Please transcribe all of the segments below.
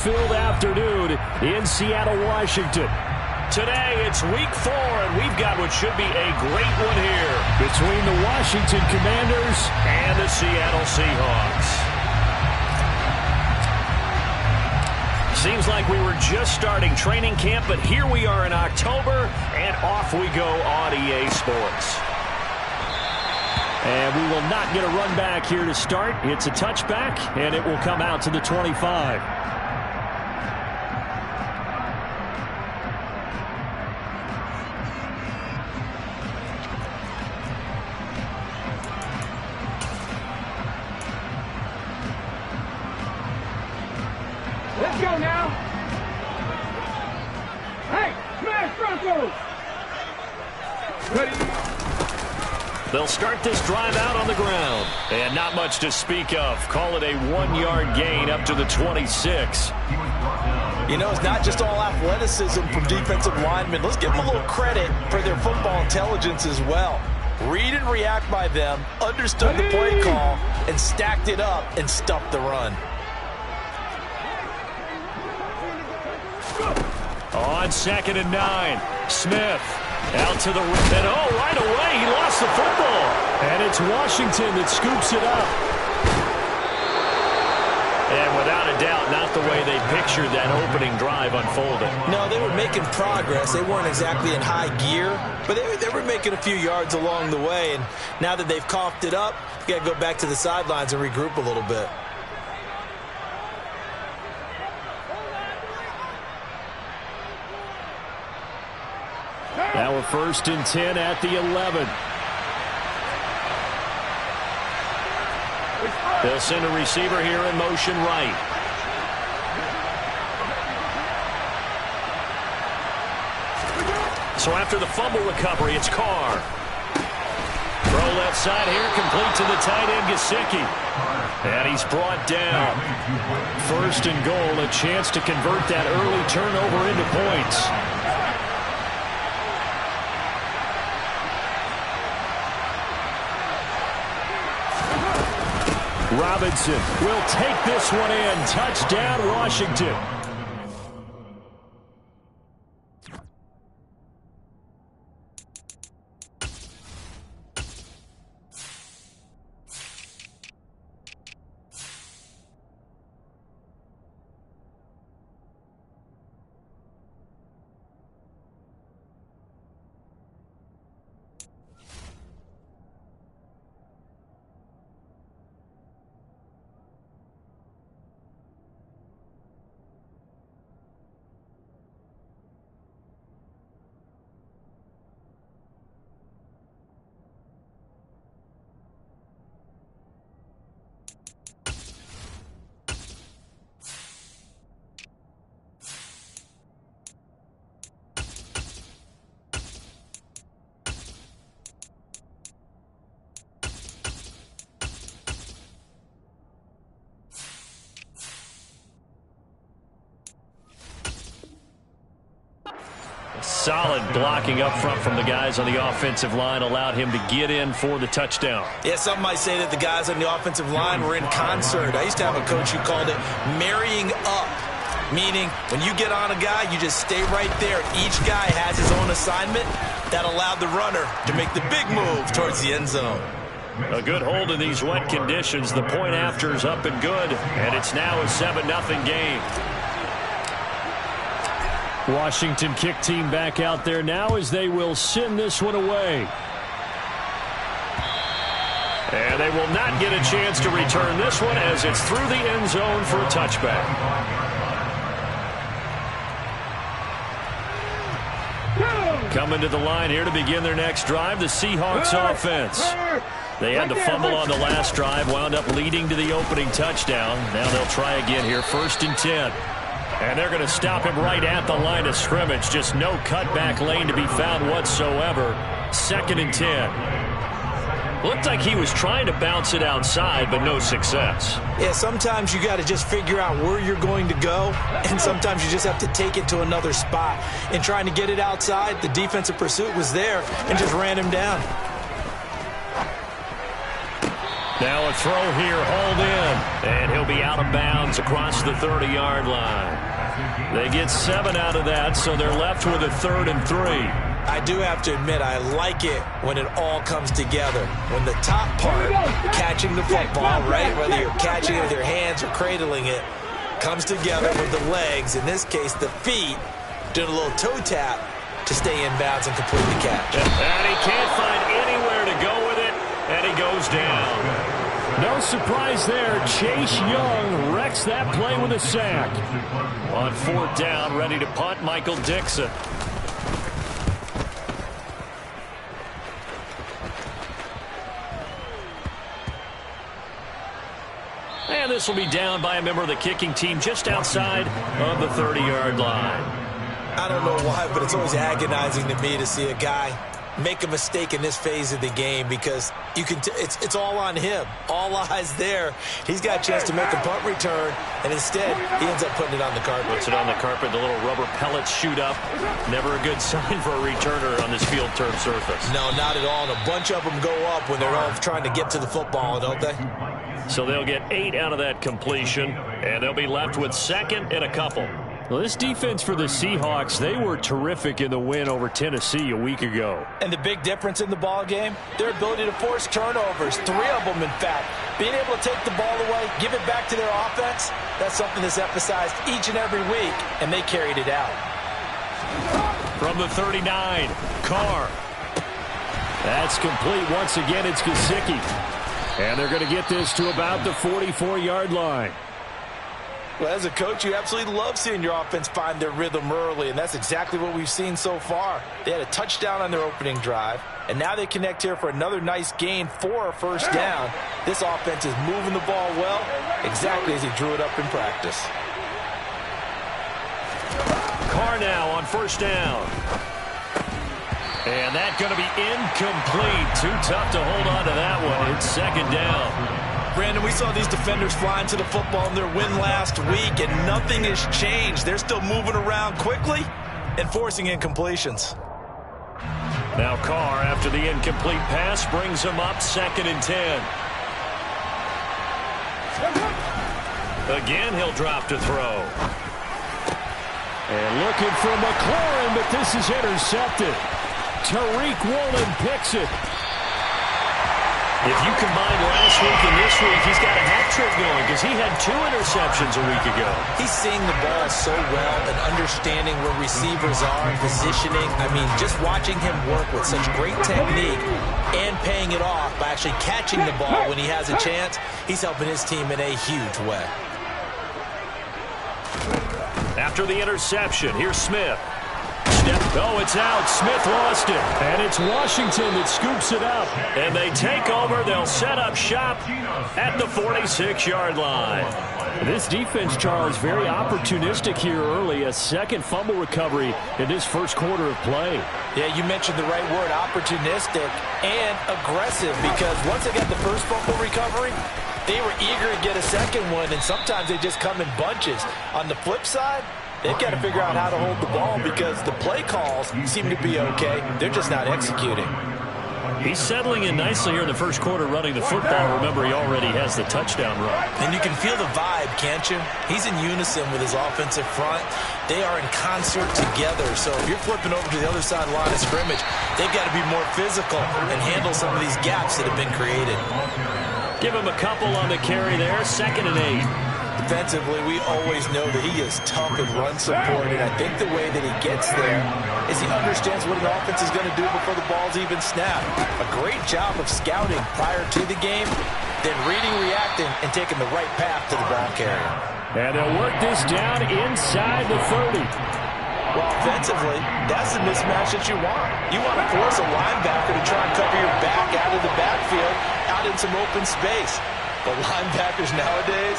Filled afternoon in Seattle, Washington. Today, it's week 4, and we've got what should be a great one here between the Washington Commanders and the Seattle Seahawks. Seems like we were just starting training camp, but here we are in October, and off we go on EA Sports. And we will not get a run back here to start. It's a touchback, and it will come out to the 25. Let's go now. Hey, smash Broncos. Ready. They'll start this drive out on the ground. And not much to speak of. Call it a 1-yard gain up to the 26. You know, it's not just all athleticism from defensive linemen. Let's give them a little credit for their football intelligence as well. Read and react by them, understood the play call, and stacked it up and stuffed the run. On 2nd and 9, Smith out to the rim. And right away, he lost the football. And it's Washington that scoops it up. And without a doubt, not the way they pictured that opening drive unfolding. No, they were making progress. They weren't exactly in high gear, but they were making a few yards along the way. And now that they've coughed it up, you got to go back to the sidelines and regroup a little bit. Now a 1st and 10 at the 11. They'll send a receiver here in motion right. So after the fumble recovery, it's Carr. Throw left side here, complete to the tight end, Gesicki. And he's brought down. 1st and goal, a chance to convert that early turnover into points. Robinson will take this one in. Touchdown, Washington. Solid blocking up front from the guys on the offensive line allowed him to get in for the touchdown. Yeah, some might say that the guys on the offensive line were in concert. I used to have a coach who called it marrying up, meaning when you get on a guy, you just stay right there. Each guy has his own assignment that allowed the runner to make the big move towards the end zone. A good hold in these wet conditions. The point after is up and good, and it's now a 7-0 game. Washington kick team back out there now as they will send this one away. And they will not get a chance to return this one as it's through the end zone for a touchback. Coming to the line here to begin their next drive, the Seahawks offense. They had the fumble on the last drive, wound up leading to the opening touchdown. Now they'll try again here, 1st and 10. And they're going to stop him right at the line of scrimmage. Just no cutback lane to be found whatsoever. 2nd and 10. Looked like he was trying to bounce it outside, but no success. Yeah, sometimes you got to just figure out where you're going to go, and sometimes you just have to take it to another spot. In trying to get it outside, the defensive pursuit was there and just ran him down. Now a throw here, hauled in. And he'll be out of bounds across the 30-yard line. They get 7 out of that, so they're left with a 3rd and 3. I do have to admit, I like it when it all comes together. When the top part, catching the football, right, whether you're catching it with your hands or cradling it, comes together with the legs, in this case the feet, doing a little toe tap to stay in bounds and complete the catch. And he can't find anywhere to go with it, and he goes down. No surprise there. Chase Young wrecks that play with a sack. On 4th down, ready to punt, Michael Dixon. And this will be down by a member of the kicking team just outside of the 30-yard line. I don't know why, but it's always agonizing to me to see a guy make a mistake in this phase of the game, because you can it's all on him. All eyes there. He's got a chance to make a punt return, and instead he ends up putting it on the carpet. Puts it on the carpet. The little rubber pellets shoot up. Never a good sign for a returner on this field turf surface. No, not at all. And a bunch of them go up when they're all trying to get to the football, don't they? So they'll get 8 out of that completion, and they'll be left with 2nd and a couple. Well, this defense for the Seahawks, they were terrific in the win over Tennessee a week ago. And the big difference in the ball game, their ability to force turnovers, 3 of them in fact. Being able to take the ball away, give it back to their offense, that's something that's emphasized each and every week, and they carried it out. From the 39, Carr. That's complete. Once again, it's Gesicki. And they're going to get this to about the 44-yard line. Well, as a coach, you absolutely love seeing your offense find their rhythm early, and that's exactly what we've seen so far. They had a touchdown on their opening drive, and now they connect here for another nice gain for a 1st down. This offense is moving the ball well, exactly as he drew it up in practice. Carr now on 1st down. And that's going to be incomplete. Too tough to hold on to that one. It's 2nd down. Brandon, we saw these defenders flying to the football in their win last week, and nothing has changed. They're still moving around quickly and forcing incompletions. Now Carr, after the incomplete pass, brings him up 2nd and 10. Again, he'll drop to throw. And looking for McLaurin, but this is intercepted. Tariq Woolen picks it. If you combine last week and this week, he's got a hat trick going because he had 2 interceptions a week ago. He's seeing the ball so well and understanding where receivers are, positioning. I mean, just watching him work with such great technique and paying it off by actually catching the ball when he has a chance, he's helping his team in a huge way. After the interception, here's Smith. Oh, it's out. Smith lost it. And it's Washington that scoops it up. And they take over. They'll set up shop at the 46-yard line. This defense, Charles, very opportunistic here early. A 2nd fumble recovery in this 1st quarter of play. Yeah, you mentioned the right word, opportunistic and aggressive, because once they got the 1st fumble recovery, they were eager to get a 2nd one, and sometimes they just come in bunches. On the flip side, they've got to figure out how to hold the ball because the play calls seem to be okay. They're just not executing. He's settling in nicely here in the 1st quarter running the football. Remember, he already has the touchdown run. And you can feel the vibe, can't you? He's in unison with his offensive front. They are in concert together. So if you're flipping over to the other side of the line of scrimmage, they've got to be more physical and handle some of these gaps that have been created. Give him a couple on the carry there. 2nd and 8. Defensively, we always know that he is tough and run support, and I think the way that he gets there is he understands what an offense is going to do before the ball's even snapped. A great job of scouting prior to the game, then reading, reacting, and taking the right path to the ball carrier. And they'll work this down inside the 30. Well, offensively, that's the mismatch that you want. You want to force a linebacker to try and cover your back out of the backfield, out in some open space. But linebackers nowadays,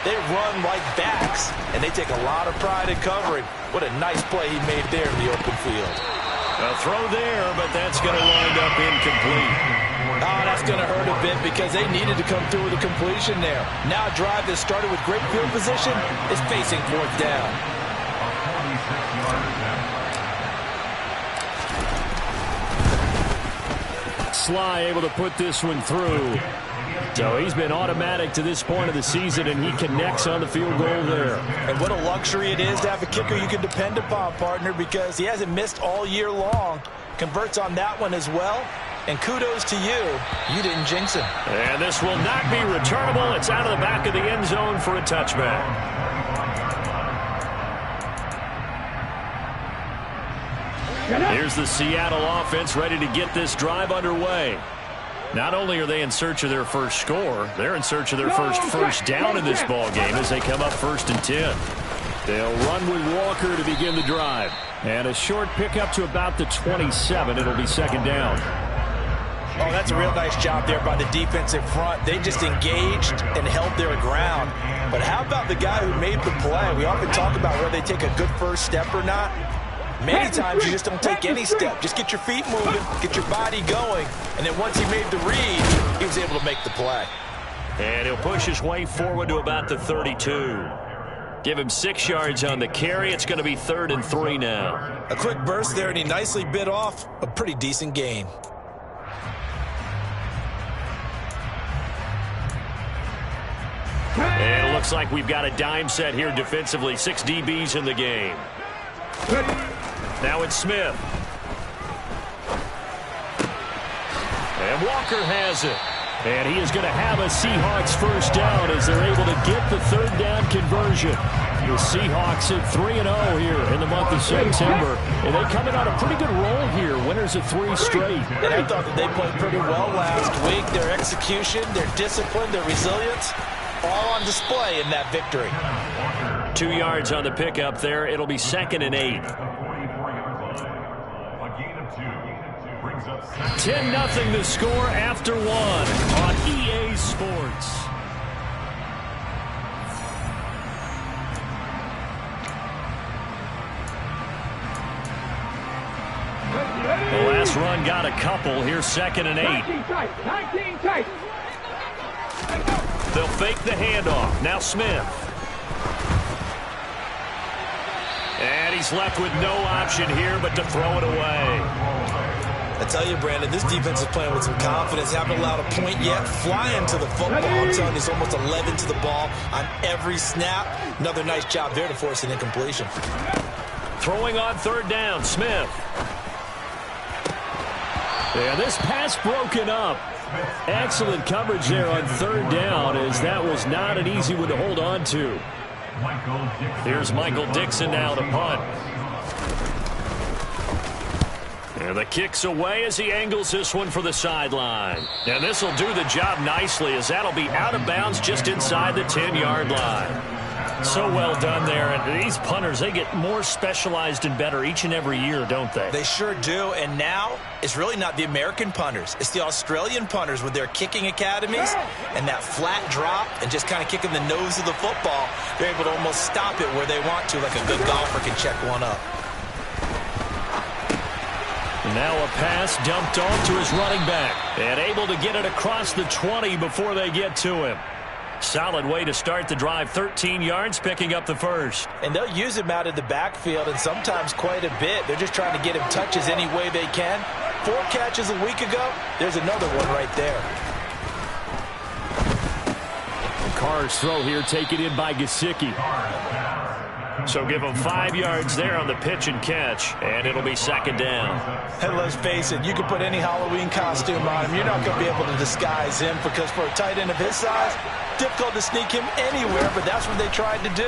they run like backs, and they take a lot of pride in covering. What a nice play he made there in the open field. A throw there, but that's going to wind up incomplete. Oh, that's going to hurt a bit because they needed to come through with a completion there. Now a drive that started with great field position is facing 4th down. Sly able to put this one through. So he's been automatic to this point of the season, and he connects on the field goal there. And what a luxury it is to have a kicker you can depend upon, partner, because he hasn't missed all year long. Converts on that one as well. And kudos to you. You didn't jinx him. And this will not be returnable. It's out of the back of the end zone for a touchback. Here's the Seattle offense ready to get this drive underway. Not only are they in search of their first score, they're in search of their first down in this ball game as they come up 1st and 10. They'll run with Walker to begin the drive. And a short pickup to about the 27. It'll be 2nd down. Oh, that's a real nice job there by the defensive front. They just engaged and held their ground. But how about the guy who made the play? We often talk about whether they take a good first step or not. Many times you just don't take any step. Just get your feet moving, get your body going, and then once he made the read, he was able to make the play. And he'll push his way forward to about the 32. Give him 6 yards on the carry. It's going to be 3rd and 3 now. A quick burst there, and he nicely bit off a pretty decent gain. And it looks like we've got a dime set here defensively. 6 DBs in the game. Now it's Smith. And Walker has it. And he is going to have a Seahawks first down as they're able to get the 3rd down conversion. The Seahawks at 3-0 here in the month of September. And they come in on a pretty good roll here. Winners of 3 straight. And I thought that they played pretty well last week. Their execution, their discipline, their resilience, all on display in that victory. 2 yards on the pickup there. It'll be 2nd and 8. 10-0 the score after 1 on EA Sports. The last run got a couple. Here's 2nd and 8. 19 tight. They'll fake the handoff. Now Smith. And he's left with no option here but to throw it away. I tell you, Brandon, this defense is playing with some confidence. Haven't allowed a point yet. Flying to the football. I'm telling you, it's almost 11 to the ball on every snap. Another nice job there to force an incompletion. Throwing on 3rd down, Smith. Yeah, this pass broken up. Excellent coverage there on 3rd down, as that was not an easy one to hold on to. Here's Michael Dixon now to punt. And the kick's away as he angles this one for the sideline. And this will do the job nicely, as that'll be out of bounds just inside the 10-yard line. So well done there. And these punters, they get more specialized and better each and every year, don't they? They sure do. And now it's really not the American punters. It's the Australian punters with their kicking academies and that flat drop and just kind of kicking the nose of the football. They're able to almost stop it where they want to, like a good golfer can check one up. Now a pass dumped off to his running back. And able to get it across the 20 before they get to him. Solid way to start the drive. 13 yards, picking up the first. And they'll use him out of the backfield, and sometimes quite a bit. They're just trying to get him touches any way they can. 4 catches a week ago. There's another one right there. Carr's throw here taken in by Gesicki. So give him 5 yards there on the pitch and catch, and it'll be 2nd down. And let's face it, you can put any Halloween costume on him. You're not going to be able to disguise him, because for a tight end of his size, difficult to sneak him anywhere, but that's what they tried to do.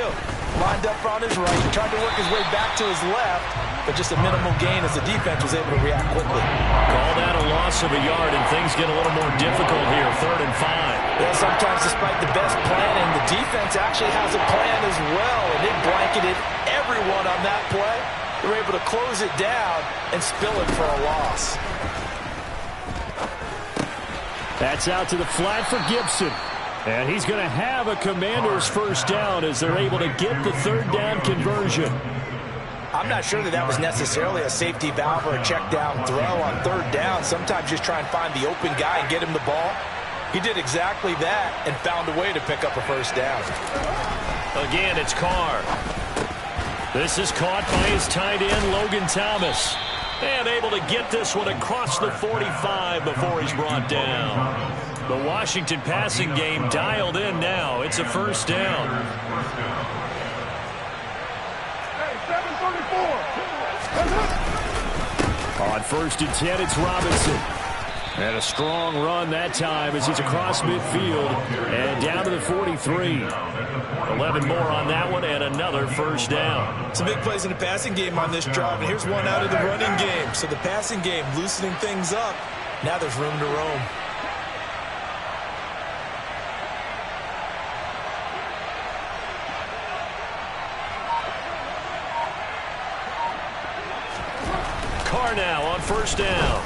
Lined up on his right, tried to work his way back to his left, but just a minimal gain as the defense was able to react quickly. Call that a loss of a yard, and things get a little more difficult here. 3rd and 5. Yeah, sometimes despite the best planning, the defense actually has a plan as well, and they blanketed everyone on that play. They were able to close it down and spill it for a loss. That's out to the flat for Gibson. And he's going to have a Commander's first down as they're able to get the 3rd down conversion. I'm not sure that was necessarily a safety valve or a check down throw on 3rd down. Sometimes just try and find the open guy and get him the ball. He did exactly that and found a way to pick up a first down. Again, it's Carr. This is caught by his tight end, Logan Thomas. And able to get this one across the 45 before he's brought down. The Washington passing game dialed in now. It's a first down. Hey, 734. On 1st and 10, it's Robinson. And a strong run that time as he's across midfield and down to the 43. 11 more on that one and another first down. Some big plays in the passing game on this drive, and here's one out of the running game. So the passing game loosening things up. Now there's room to roam. Carr now on first down.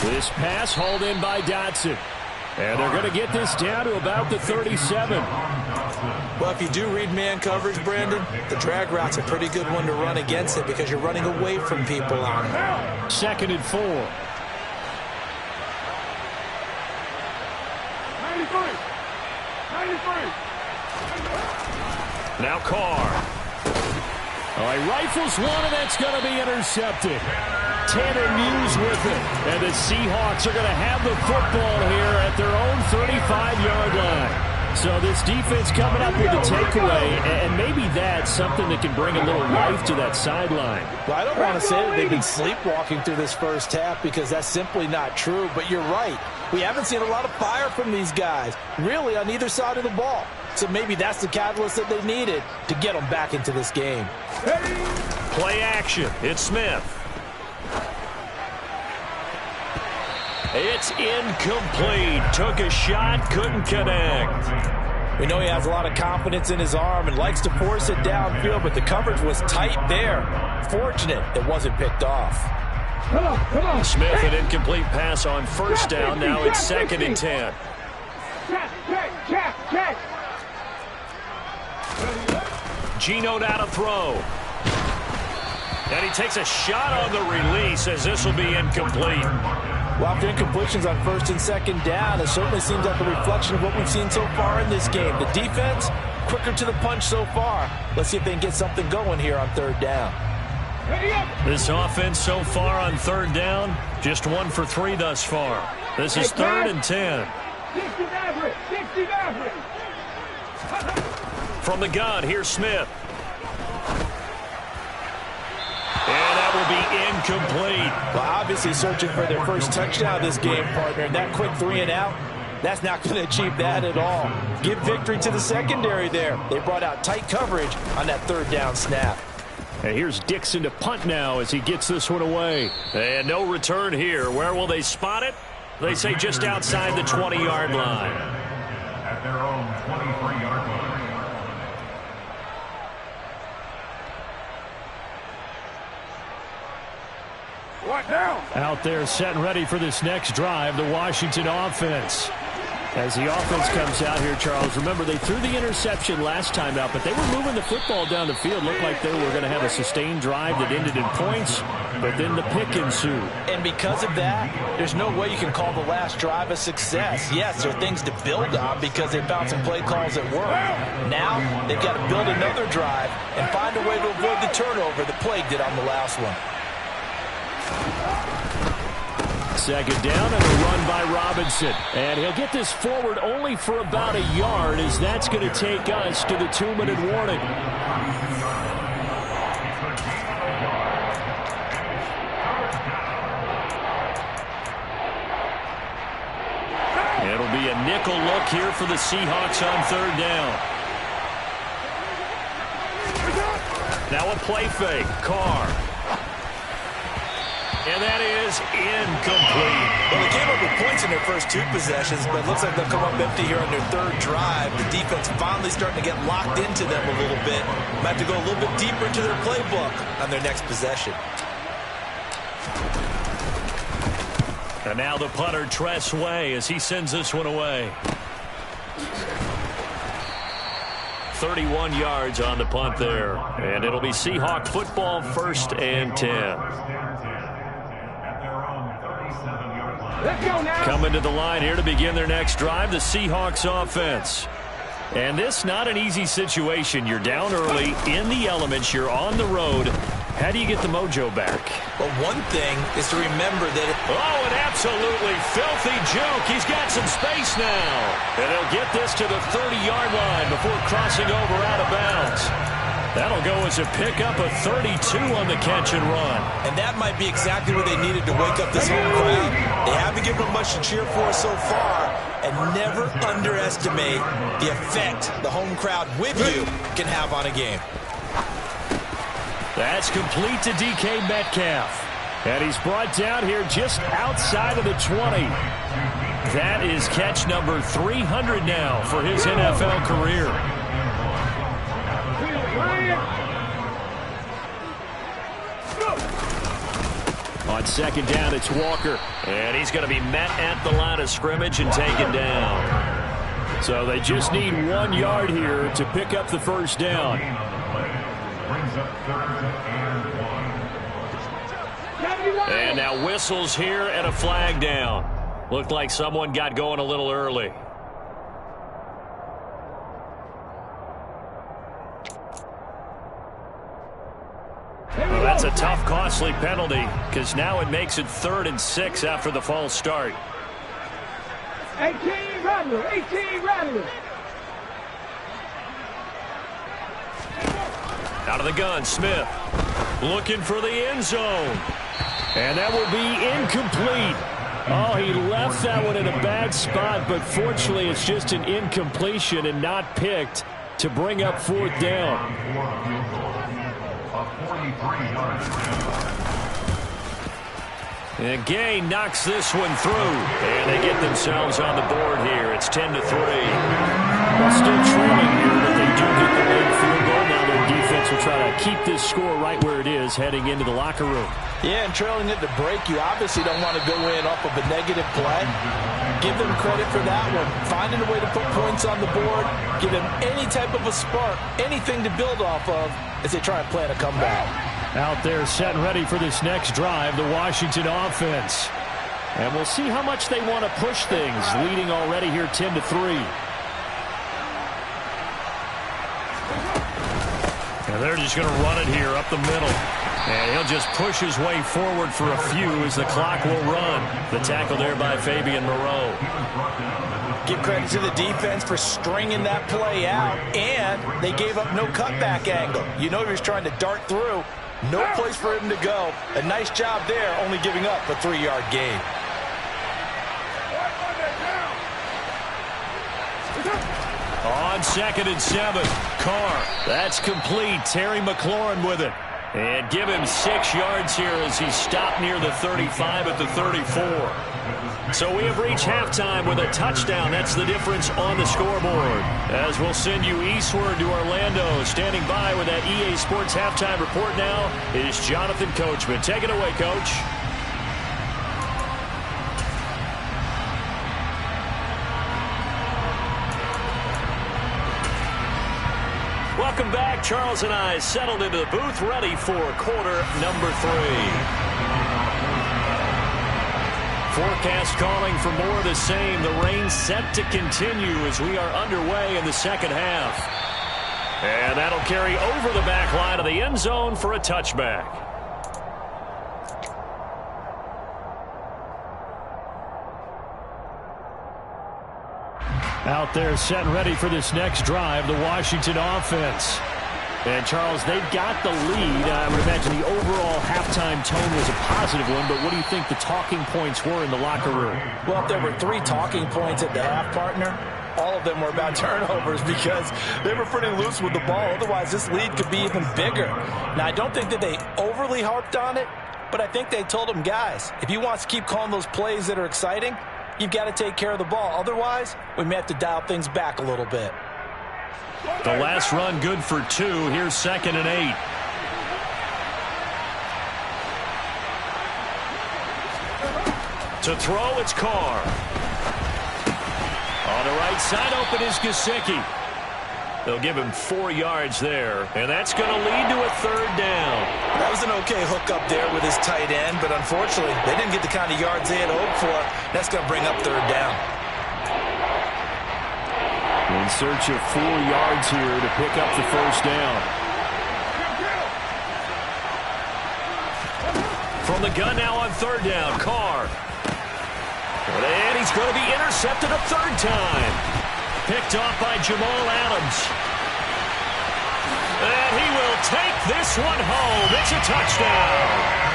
This pass hauled in by Dotson. And they're going to get this down to about the 37. Well, if you do read man coverage, Brandon, the drag route's a pretty good one to run against it because you're running away from people on it. 2nd and 4. 93. 93. Now Carr. Oh, he rifles one, and that's going to be intercepted. Tanner Muse with it. And the Seahawks are going to have the football here at their own 35-yard line. So this defense coming up with a takeaway, and maybe that's something that can bring a little life to that sideline. Well, I don't want to say that they've been sleepwalking through this first half because that's simply not true, but you're right. We haven't seen a lot of fire from these guys, really, on either side of the ball. So maybe that's the catalyst that they needed to get them back into this game. Play action. It's Smith. It's incomplete. Took a shot, couldn't connect. We know he has a lot of confidence in his arm and likes to force it downfield, but the coverage was tight there. Fortunate it wasn't picked off. Come on. Smith, an incomplete pass on first down. Now it's 2nd and 10. Check. Geno now to throw. And he takes a shot on the release as this will be incomplete. Well, after incompletions on 1st and 2nd down, it certainly seems like a reflection of what we've seen so far in this game. The defense, quicker to the punch so far. Let's see if they can get something going here on 3rd down. This offense so far on 3rd down, just 1 for 3 thus far. This is 3rd and 10. 60 average. From the gun, here's Smith. And that will be incomplete. Well, obviously searching for their first touchdown of this game, partner. And that quick 3 and out, that's not going to achieve that at all. Give victory to the secondary there. They brought out tight coverage on that 3rd down snap. And here's Dixon to punt now as he gets this one away. And no return here. Where will they spot it? They say just outside the 20-yard line. At their own 23-yard line. What now? Out there set and ready for this next drive, the Washington offense. As the offense comes out here, Charles, remember they threw the interception last time out, but they were moving the football down the field. Looked like they were going to have a sustained drive that ended in points, but then the pick ensued. And because of that, there's no way you can call the last drive a success. Yes, there are things to build on because they found some play calls that work. Now they've got to build another drive and find a way to avoid the turnover that plagued it on the last one. 2nd down and a run by Robinson. And he'll get this forward only for about a yard as that's going to take us to the 2-minute warning. It'll be a nickel look here for the Seahawks on 3rd down. Now a play fake. Carr. And that is incomplete. Well, they came up with points in their first 2 possessions, but it looks like they'll come up empty here on their 3rd drive. The defense finally starting to get locked into them a little bit. Might have to go a little bit deeper into their playbook on their next possession. And now the punter, Tress Way, as he sends this one away. 31 yards on the punt there. And it'll be Seahawk football, 1st and 10. Let's go now. Coming to the line here to begin their next drive, the Seahawks offense. And this not an easy situation. You're down early in the elements. You're on the road. How do you get the mojo back? Well, one thing is to remember that... Oh, an absolutely filthy juke. He's got some space now. And he'll get this to the 30-yard line before crossing over out of bounds. That'll go as a pickup of 32 on the catch and run. And that might be exactly what they needed to wake up this home crowd. They haven't given them much to cheer for so far. And never underestimate the effect the home crowd with you can have on a game. That's complete to DK Metcalf. And he's brought down here just outside of the 20. That is catch number 300 now for his NFL career. On second down, it's Walker. And he's going to be met at the line of scrimmage and taken down. So they just need 1 yard here to pick up the first down. And now whistles here and a flag down. Looked like someone got going a little early. Well, that's a tough, costly penalty because now it makes it 3rd and 6 after the false start. 18 Rattler, 18 Rattler. Out of the gun, Smith looking for the end zone. And that will be incomplete. Oh, he left that one in a bad spot, but fortunately it's just an incompletion and not picked to bring up 4th down. And Gay knocks this one through. And they get themselves on the board here. It's 10-3. Well, still trailing here, but they do get the late field goal. Now their defense will try to keep this score right where it is heading into the locker room. Yeah, and trailing it to break, you obviously don't want to go in off of a negative play. Give them credit for that one. Finding a way to put points on the board, give them any type of a spark, anything to build off of as they try and plan a comeback. Out there set and ready for this next drive, the Washington offense. And we'll see how much they want to push things, leading already here 10-3. And they're just going to run it here up the middle. And he'll just push his way forward for a few as the clock will run. The tackle there by Fabian Moreau. Give credit to the defense for stringing that play out, and they gave up no cutback angle. You know he was trying to dart through. No place for him to go. A nice job there, only giving up a 3-yard gain. On 2nd and 7, Carr. That's complete. Terry McLaurin with it. And give him 6 yards here as he stopped near the 35 at the 34. So we have reached halftime with a touchdown. That's the difference on the scoreboard. As we'll send you eastward to Orlando. Standing by with that EA Sports halftime report now is Jonathan Coachman. Take it away, Coach. Welcome back. Charles and I settled into the booth, ready for quarter number 3. Forecast calling for more of the same. The rain set to continue as we are underway in the second half. And that'll carry over the back line of the end zone for a touchback. Out there set and ready for this next drive, the Washington offense. And, Charles, they've got the lead. I would imagine the overall halftime tone was a positive one, but what do you think the talking points were in the locker room? Well, if there were 3 talking points at the half, partner, all of them were about turnovers because they were pretty loose with the ball. Otherwise, this lead could be even bigger. Now, I don't think that they overly harped on it, but I think they told them, guys, if you want to keep calling those plays that are exciting, you've got to take care of the ball. Otherwise, we may have to dial things back a little bit. The last run good for 2. Here's 2nd and 8. To throw, it's Carr. On the right side, open is Gesicki. They'll give him 4 yards there, and that's going to lead to a 3rd down. That was an okay hookup there with his tight end, but unfortunately, they didn't get the kind of yards they had hoped for. That's going to bring up 3rd down. In search of 4 yards here to pick up the first down. From the gun now on third down, Carr. And he's going to be intercepted a third time. Picked off by Jamal Adams. And he will take this one home. It's a touchdown.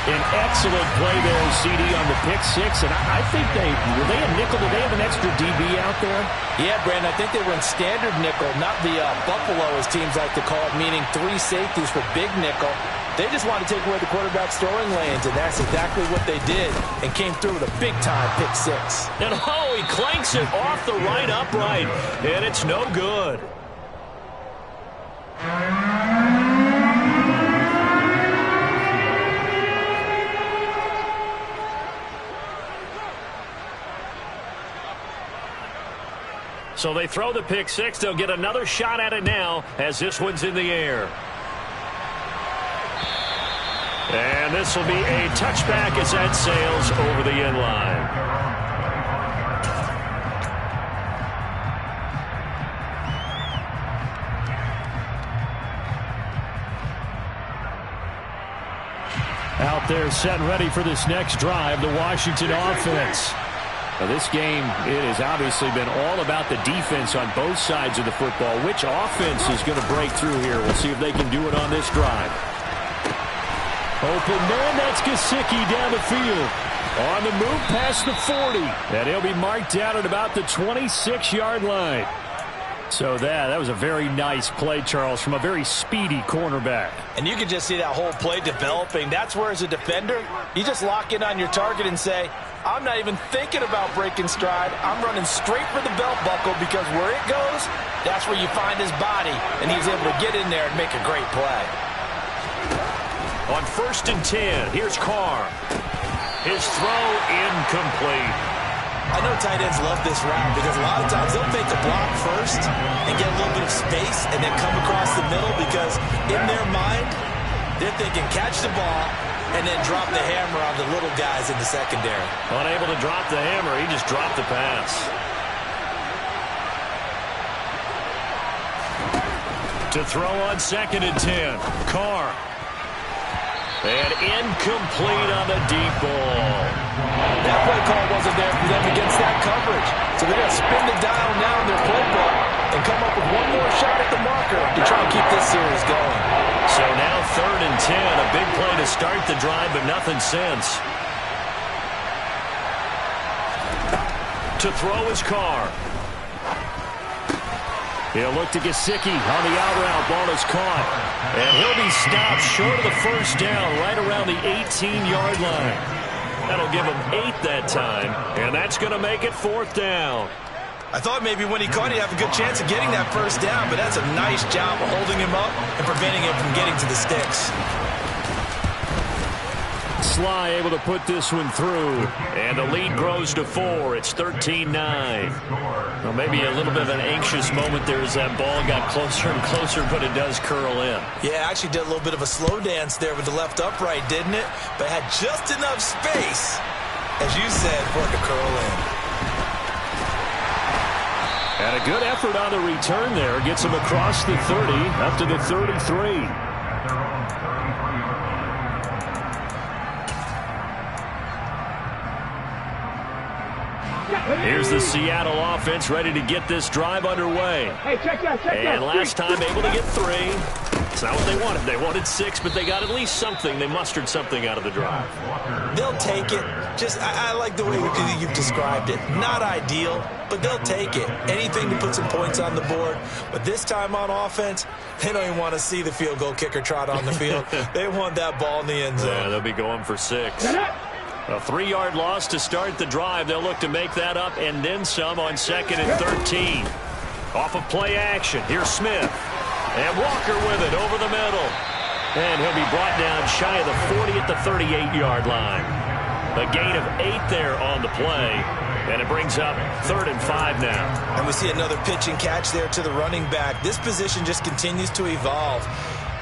An excellent play there, CD, on the pick six. And I think were they a nickel? Did they have an extra DB out there? Yeah, Brandon, I think they were in standard nickel, not the Buffalo, as teams like to call it, meaning 3 safeties for big nickel. They just wanted to take away the quarterback's throwing lanes, and that's exactly what they did, and came through with a big-time pick six. And he clanks it off the right upright, and it's no good. So they throw the pick six. They'll get another shot at it now as this one's in the air. And this will be a touchback as that sails over the end line. Out there set and ready for this next drive, the Washington offense. Now this game, it has obviously been all about the defense on both sides of the football. Which offense is going to break through here? We'll see if they can do it on this drive. Open man, that's Gesicki down the field. On the move past the 40. And he'll be marked down at about the 26-yard line. So that was a very nice play, Charles, from a very speedy cornerback. And you can just see that whole play developing. That's where, as a defender, you just lock in on your target and say, I'm not even thinking about breaking stride. I'm running straight for the belt buckle, because where it goes, that's where you find his body. And he's able to get in there and make a great play. On 1st and 10, here's Carr. His throw incomplete. I know tight ends love this route because a lot of times they'll take the block first and get a little bit of space and then come across the middle, because in their mind, they're thinking catch the ball and then drop the hammer on the little guys in the secondary. Unable to drop the hammer, he just dropped the pass. To throw on 2nd and 10, Carr. And incomplete on the deep ball. That play call wasn't there for them against that coverage. So they're going to spin the dial now in their playbook and come up with one more shot at the marker to try and keep this series going. So now 3rd and 10, a big play to start the drive, but nothing since. To throw his Carr. He'll look to Gesicki on the out route. Ball is caught. And he'll be stopped short of the first down, right around the 18-yard line. That'll give him 8 that time, and that's going to make it 4th down. I thought maybe when he caught, he'd have a good chance of getting that first down, but that's a nice job of holding him up and preventing him from getting to the sticks. Sly able to put this one through, and the lead grows to 4. It's 13-9. Well, maybe a little bit of an anxious moment there as that ball got closer and closer, but it does curl in. Yeah, actually did a little bit of a slow dance there with the left upright, didn't it? But had just enough space, as you said, for it to curl in. And a good effort on the return there. Gets him across the 30, up to the 33. Here's the Seattle offense ready to get this drive underway. Hey, check that. And last time able to get 3. It's not what they wanted. They wanted 6, but they got at least something. They mustered something out of the drive. They'll take it. I like the way you've described it. Not ideal, but they'll take it. Anything to put some points on the board. But this time on offense, they don't even want to see the field goal kicker trot on the field. They want that ball in the end zone. Yeah, they'll be going for 6. A 3-yard loss to start the drive. They'll look to make that up and then some on 2nd and 13. Off of play action. Here's Smith. And Walker with it over the middle. And he'll be brought down shy of the 40 at the 38-yard line. A gain of 8 there on the play. And it brings up 3rd and 5 now. And we see another pitch and catch there to the running back. This position just continues to evolve.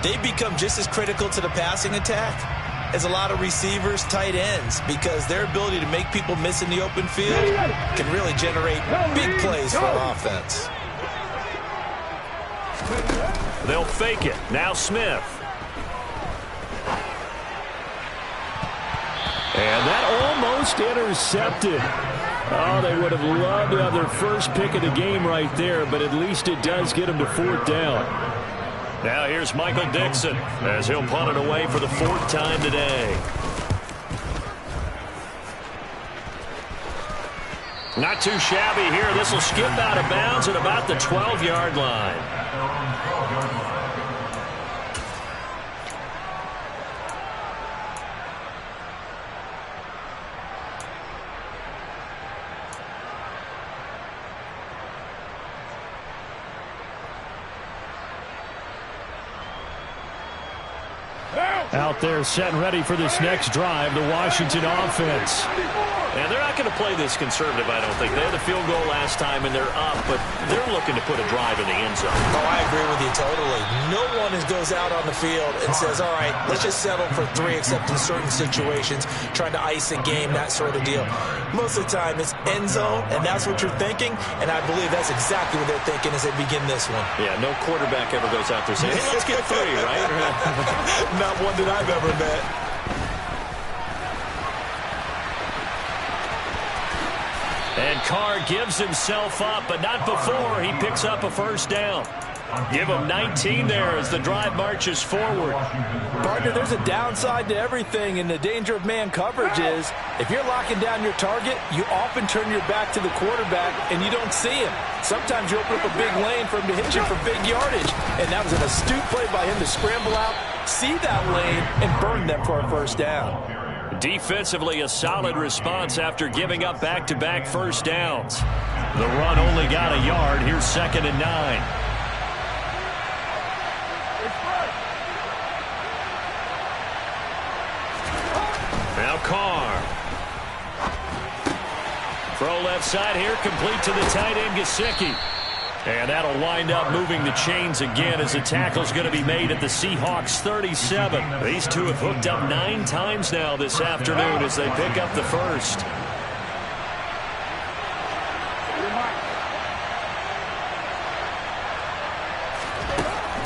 They become just as critical to the passing attack as a lot of receivers, tight ends, because their ability to make people miss in the open field can really generate big plays for an offense. They'll fake it. Now Smith. And that almost intercepted. Oh, they would have loved to have their first pick of the game right there, but at least it does get them to 4th down. Now here's Michael Dixon as he'll punt it away for the 4th time today. Not too shabby here. This will skip out of bounds at about the 12-yard line. Out there setting ready for this next drive, the Washington offense. And they're not going to play this conservative, I don't think. They had the field goal last time, and they're up, but they're looking to put a drive in the end zone. Oh, I agree with you totally. No one goes out on the field and says, all right, let's just settle for 3, except in certain situations, trying to ice a game, that sort of deal. Most of the time, it's end zone, and that's what you're thinking, and I believe that's exactly what they're thinking as they begin this one. Yeah, no quarterback ever goes out there saying, hey, let's get 3, right? Not one that I've ever met. And Carr gives himself up, but not before he picks up a 1st down. Give him 19 there as the drive marches forward. Partner, there's a downside to everything, and the danger of man coverage is if you're locking down your target, you often turn your back to the quarterback and you don't see him. Sometimes you open up a big lane for him to hit you for big yardage, and that was an astute play by him to scramble out, see that lane, and burn them for a 1st down. Defensively, a solid response after giving up back-to-back 1st downs. The run only got a yard. Here's 2nd and 9. Now Carr. Throw left side here, complete to the tight end, Gesicki. And that'll wind up moving the chains again as the tackle's going to be made at the Seahawks 37. These two have hooked up 9 times now this afternoon as they pick up the 1st.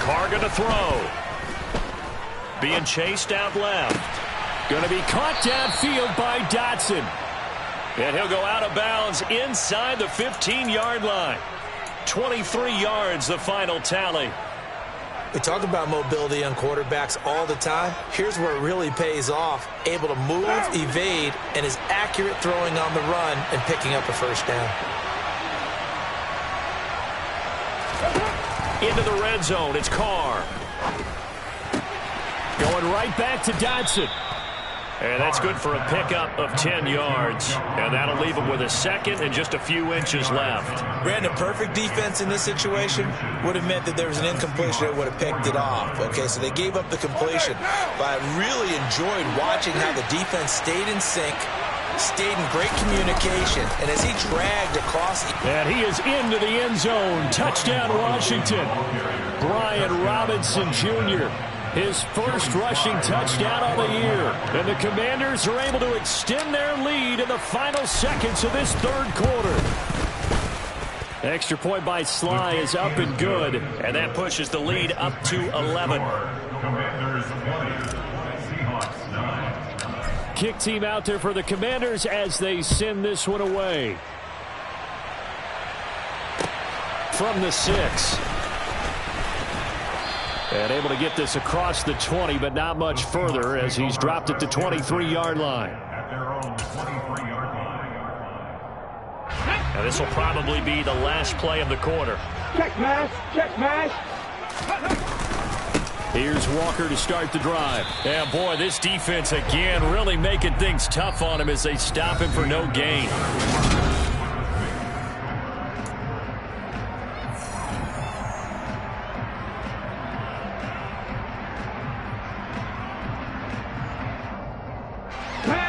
Carr going to throw. Being chased out left. Going to be caught downfield by Dotson. And he'll go out of bounds inside the 15-yard line. 23 yards, the final tally. We talk about mobility on quarterbacks all the time. Here's where it really pays off. Able to move, evade, and is accurate throwing on the run and picking up a 1st down. Into the red zone, it's Carr. Going right back to Dotson. And that's good for a pickup of 10 yards. And that'll leave him with a 2nd and just a few inches left. Brandon, perfect defense in this situation would have meant that there was an incompletion that would have picked it off. Okay, so they gave up the completion. But I really enjoyed watching how the defense stayed in sync, stayed in great communication, and as he dragged across. And he is into the end zone. Touchdown, Washington. Brian Robinson Jr., his 1st rushing touchdown of the year. And the Commanders are able to extend their lead in the final seconds of this 3rd quarter. Extra point by Sly is up and good. And that pushes the lead up to 11. Commanders 20, Seahawks 9. Kick team out there for the Commanders as they send this one away. From the 6. And able to get this across the 20, but not much further as he's dropped at the 23-yard line. At their own 23-yard line. And this will probably be the last play of the quarter. Check mash, check mash. Here's Walker to start the drive. Yeah, boy, this defense again really making things tough on him as they stop him for no gain.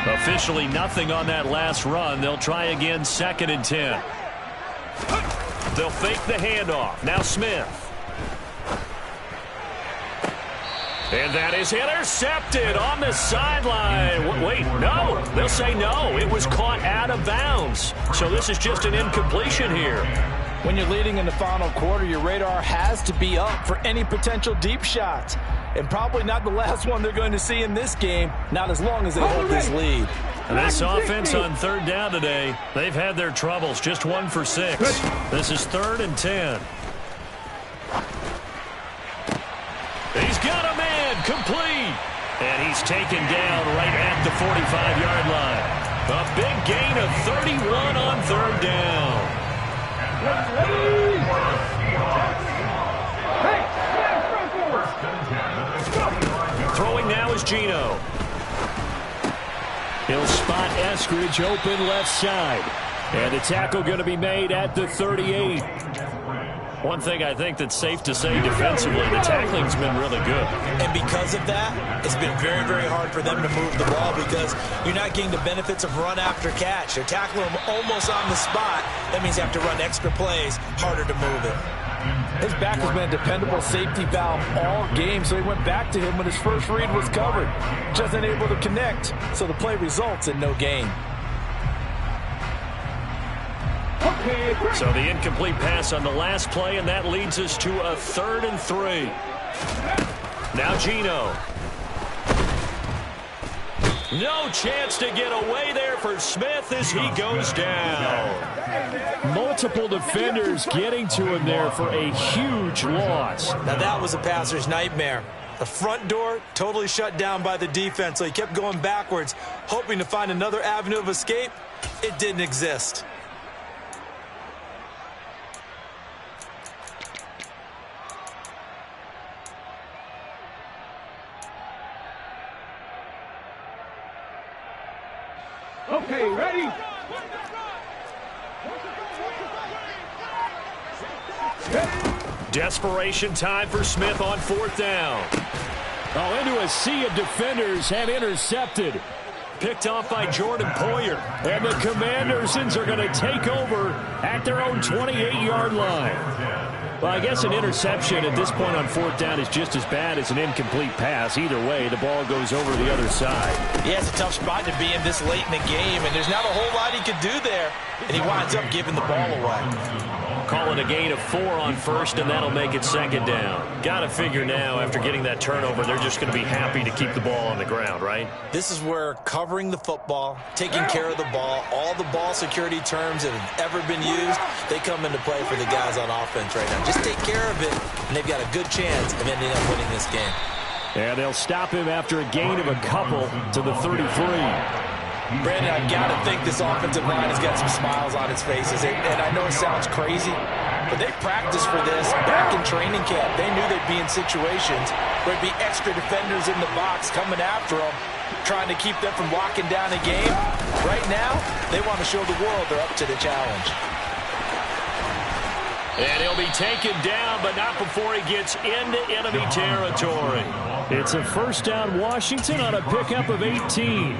Officially nothing on that last run. They'll try again, 2nd and 10. They'll fake the handoff. Now Smith. And that is intercepted on the sideline. Wait, no. They'll say no. It was caught out of bounds. So this is just an incompletion here. When you're leading in the final quarter, your radar has to be up for any potential deep shots. And probably not the last one they're going to see in this game, not as long as they hold this lead. And this offense on third down today, they've had their troubles. Just 1 for 6. This is 3rd and 10. He's got a man complete. And he's taken down right at the 45-yard line. A big gain of 31 on third down. Throwing now is Geno. He'll spot Eskridge open left side. And the tackle going to be made at the 38. One thing I think that's safe to say defensively, the tackling's been really good. And because of that, it's been very, very hard for them to move the ball because you're not getting the benefits of run after catch. They're tackling them almost on the spot. That means you have to run extra plays, harder to move it. His back has been a dependable safety valve all game, so he went back to him when his first read was covered. Just unable to connect, so the play results in no gain. So the incomplete pass on the last play, and that leads us to a 3rd and 3. Now Geno. No chance to get away there for Smith as he goes down. Multiple defenders getting to him there for a huge loss. Now that was a passer's nightmare. The front door totally shut down by the defense, so he kept going backwards, hoping to find another avenue of escape. It didn't exist. Okay, ready? Desperation time for Smith on 4th down. Oh, into a sea of defenders and intercepted. Picked off by Jordan Poyer. And the Commandersons are going to take over at their own 28-yard line. Well, I guess an interception at this point on 4th down is just as bad as an incomplete pass. Either way, the ball goes over the other side. Yeah, it's a tough spot to be in this late in the game, and there's not a whole lot he could do there. And he winds up giving the ball away. Call it a gain of 4 on 1st, and that'll make it 2nd down. Got to figure now, after getting that turnover, they're just going to be happy to keep the ball on the ground, right? This is where covering the football, taking care of the ball, all the ball security terms that have ever been used, they come into play for the guys on offense right now. Just take care of it, and they've got a good chance of ending up winning this game. And they'll stop him after a gain of a couple to the 33. Brandon, I've got to think this offensive line has got some smiles on its faces. And I know it sounds crazy, but they practiced for this back in training camp. They knew they'd be in situations where there'd be extra defenders in the box coming after them, trying to keep them from locking down a game. Right now, they want to show the world they're up to the challenge. And he'll be taken down, but not before he gets into enemy territory. It's a 1st down Washington on a pickup of 18.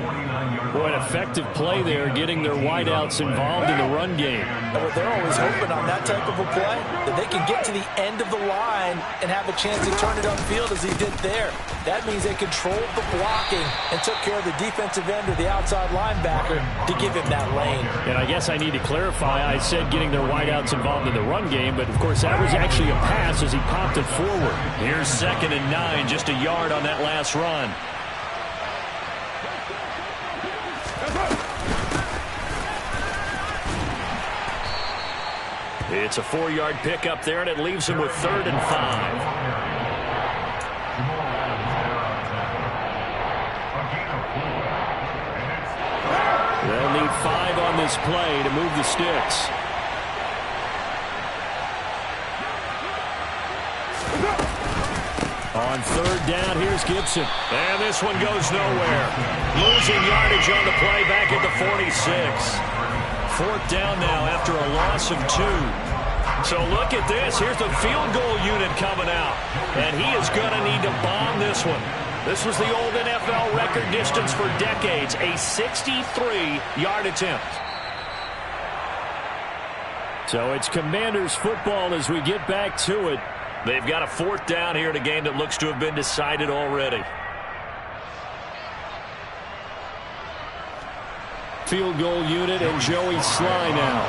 Boy, an effective play there, getting their wideouts involved in the run game. But they're always hoping on that type of a play that they can get to the end of the line and have a chance to turn it upfield as he did there. That means they controlled the blocking and took care of the defensive end or the outside linebacker to give him that lane. And I guess I need to clarify, I said getting their wideouts involved in the run game, but of course that was actually a pass as he popped it forward. Here's 2nd and 9, just a yard on that last run. It's a 4-yard pickup there, and it leaves him with 3rd and 5. They'll need 5 on this play to move the sticks. On 3rd down, here's Gibson. And this one goes nowhere. Losing yardage on the play back at the 46. 4th down now after a loss of 2. So look at this. Here's the field goal unit coming out. And he is going to need to bomb this one. This was the old NFL record distance for decades, a 63-yard attempt. So it's Commanders football as we get back to it. They've got a 4th down here in a game that looks to have been decided already. Field goal unit and Joey Sly now.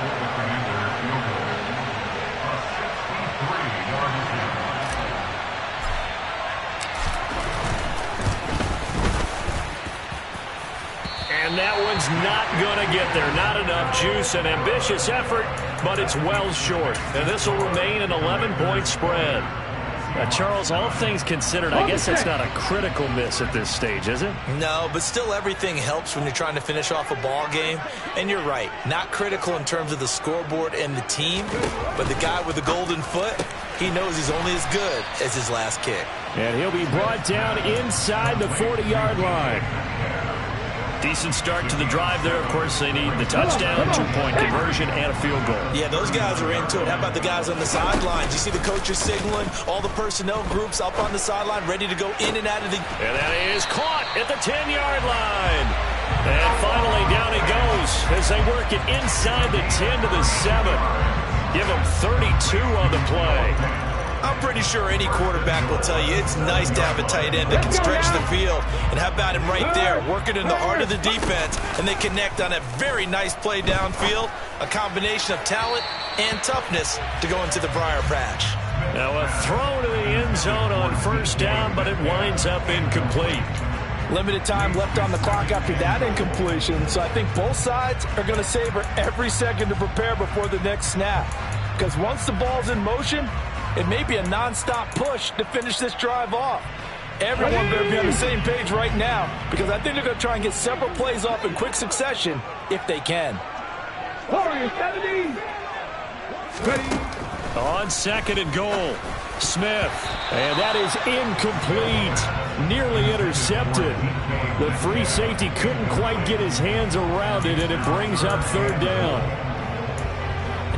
And And that one's not going to get there. Not enough juice. An ambitious effort, but it's well short. And this will remain an 11-point spread. Charles, all things considered, I guess that's not a critical miss at this stage, is it? No, but still everything helps when you're trying to finish off a ball game. And you're right, not critical in terms of the scoreboard and the team, but the guy with the golden foot, he knows he's only as good as his last kick. And he'll be brought down inside the 40-yard line. Decent start to the drive there. Of course, they need the touchdown, 2-point conversion, and a field goal. Yeah, those guys are into it. How about the guys on the sidelines? You see the coaches signaling, all the personnel groups up on the sideline ready to go in and out of the... And that is caught at the 10-yard line. And finally down he goes as they work it inside the 10 to the 7. Give him 32 on the play. I'm pretty sure any quarterback will tell you it's nice to have a tight end that can stretch the field. And how about him right there, working in the heart of the defense, and they connect on a very nice play downfield, a combination of talent and toughness to go into the briar patch. Now a throw to the end zone on first down, but it winds up incomplete. Limited time left on the clock after that incompletion, so I think both sides are going to savor every second to prepare before the next snap. Because once the ball's in motion, it may be a non-stop push to finish this drive off. Everyone better be on the same page right now, because I think they're going to try and get several plays off in quick succession if they can. Ready. On second and goal, Smith. And that is incomplete. Nearly intercepted. The free safety couldn't quite get his hands around it, and it brings up third down.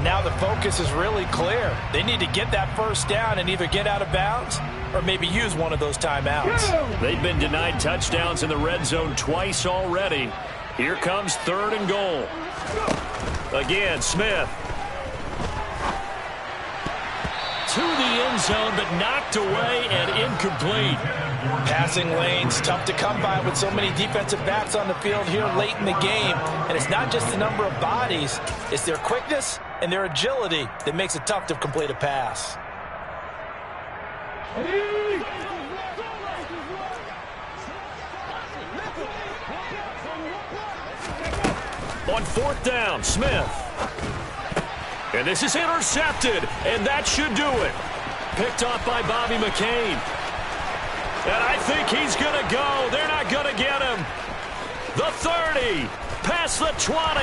Now the focus is really clear. They need to get that first down and either get out of bounds or maybe use one of those timeouts. They've been denied touchdowns in the red zone twice already. Here comes third and goal. Again, Smith. To the end zone, but knocked away and incomplete. Passing lanes, tough to come by with so many defensive backs on the field here late in the game. And it's not just the number of bodies, it's their quickness and their agility that makes it tough to complete a pass. On fourth down, Smith. And this is intercepted, and that should do it. Picked off by Bobby McCain. And I think he's going to go. They're not going to get him. The 30, past the 20.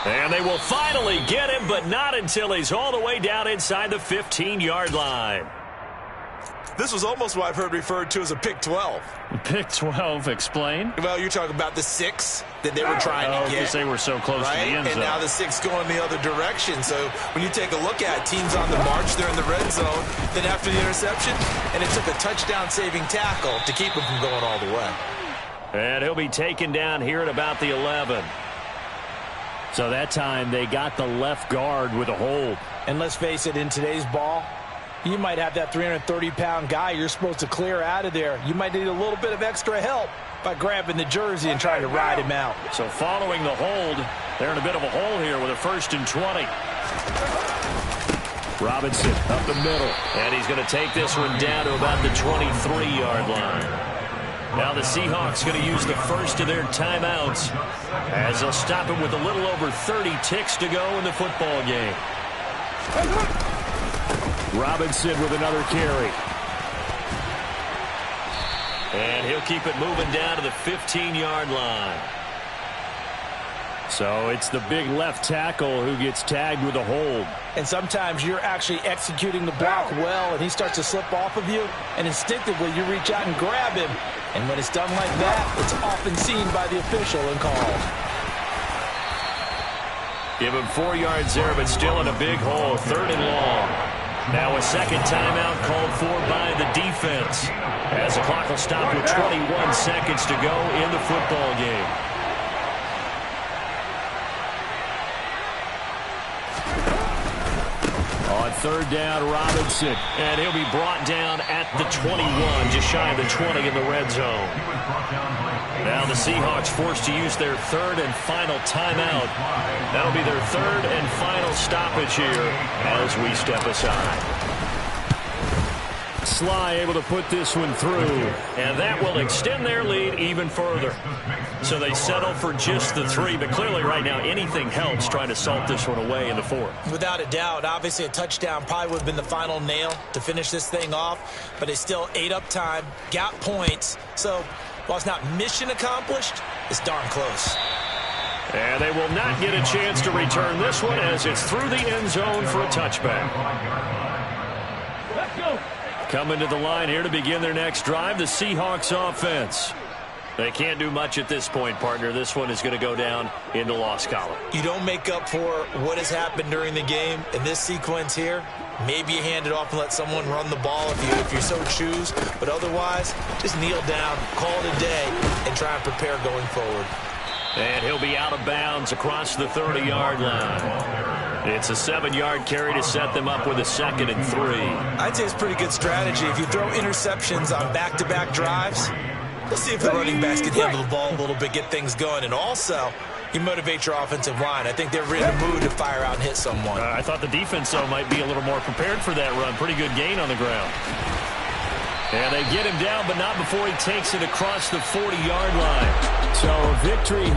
And they will finally get him, but not until he's all the way down inside the 15-yard line. This was almost what I've heard referred to as a pick 12. Pick 12, explain? Well, you're talking about the 6 that they were trying to get. Because they were so close to the end zone. And now the 6 going the other direction. So when you take a look at teams on the march, they're in the red zone. Then after the interception, and it took a touchdown-saving tackle to keep him from going all the way. And he'll be taken down here at about the 11. So that time they got the left guard with a hold. And let's face it, in today's ball, you might have that 330-pound guy you're supposed to clear out of there. You might need a little bit of extra help by grabbing the jersey and trying to ride him out. So following the hold, they're in a bit of a hole here with a 1st and 20. Robinson up the middle. And he's going to take this one down to about the 23-yard line. Now the Seahawks going to use the first of their timeouts as they'll stop him with a little over 30 ticks to go in the football game. Robinson with another carry. And he'll keep it moving down to the 15-yard line. So it's the big left tackle who gets tagged with a hold. And sometimes you're actually executing the block well, and he starts to slip off of you, and instinctively you reach out and grab him. And when it's done like that, it's often seen by the official and called. Give him 4 yards there, but still in a big hole, 3rd and long. Now a second timeout called for by the defense, as the clock will stop with 21 seconds to go in the football game. On 3rd down, Robinson, and he'll be brought down at the 21, just shy of the 20 in the red zone. Now the Seahawks forced to use their 3rd and final timeout. That'll be their 3rd and final stoppage here as we step aside. Sly able to put this one through. And that will extend their lead even further. So they settle for just the 3. But clearly right now anything helps trying to salt this one away in the 4th. Without a doubt, obviously a touchdown probably would have been the final nail to finish this thing off. But they still ate up time, got points. So while it's not mission accomplished, it's darn close. And they will not get a chance to return this one as it's through the end zone for a touchback. Coming to the line here to begin their next drive, the Seahawks offense. They can't do much at this point, partner. This one is going to go down in the loss column. You don't make up for what has happened during the game in this sequence here. Maybe you hand it off and let someone run the ball if you so choose. But otherwise, just kneel down, call it a day, and try and prepare going forward. And he'll be out of bounds across the 30-yard line. It's a 7-yard carry to set them up with a 2nd and 3. I'd say it's pretty good strategy. If you throw interceptions on back-to-back drives, let's see if the running backs can handle the ball a little bit, get things going. And also, you motivate your offensive line. I think they're in the mood to fire out and hit someone. I thought the defense, though, might be a little more prepared for that run. Pretty good gain on the ground. And they get him down, but not before he takes it across the 40-yard line. So a victory